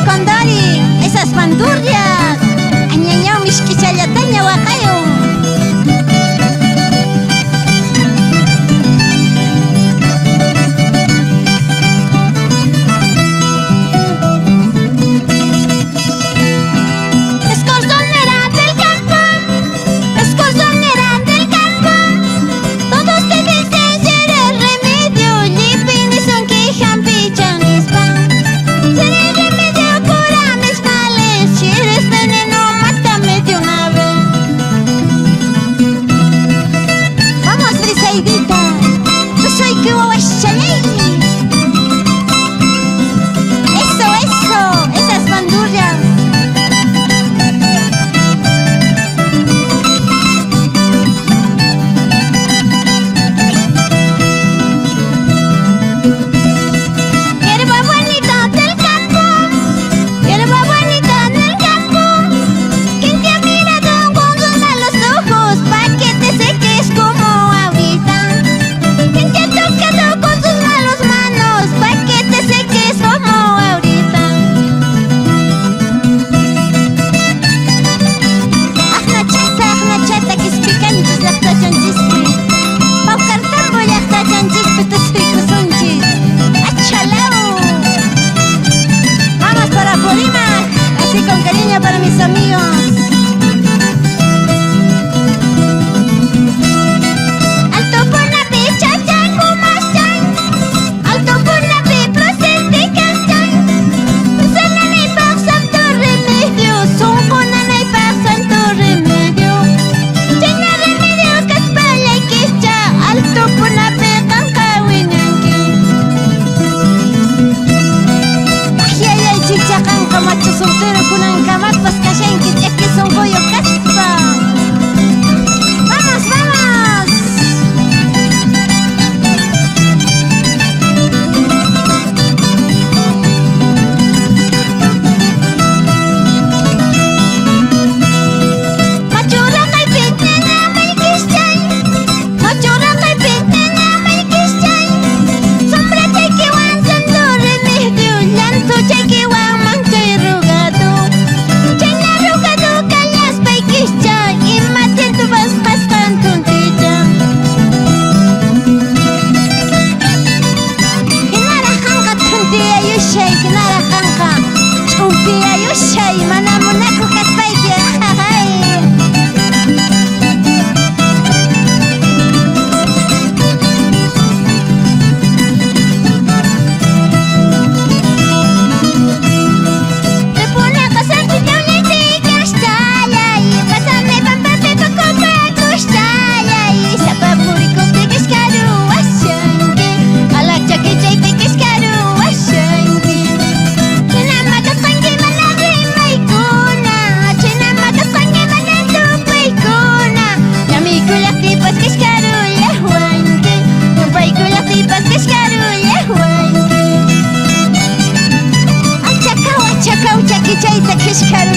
Condori, esas bandurrias. Añañao mishkichalataña waqayo. Para mis amigos. Alto por la picha, chan, como chan. Alto por la pi, presente, chan. Sana ni pa santo remedio, son jona ni pa santo remedio. China remedio, caspala y quicha. Alto por la pi, canca, winanki. Ay, ay, ay, chicha, canca, macho soltero, kunan kamat, pas kashenki, es que son goyo caspa. ¡Vamos, vamos! Machura kay pitne na may kisay. Machura kay pitne na may kisay. Sombra chekiwan santo remedio, llanto chekiwan manchoy rugado. China rugado kalas pay kisay, y matin tu vas paskan tuntilla. Kinarahanka tuntiya yushay, kinarahanka. Chumpiya yushay, manamunako kaspayki, ahay. Repuna kasarpi tauliti kastalay. Pasame pampape pakopa kustalay. Sa papuriko pikiskaru asyanki. Alak chaki chay pikiskaru asyanki. Chinamakasangi managri maykuna. Chinamakasangi managtupay kuna. Yamikulak tipas kiskaru yahwanki. Yumpaykulak tipas kiskaru yahwanki. Achakaw, chaki chayta kiskaru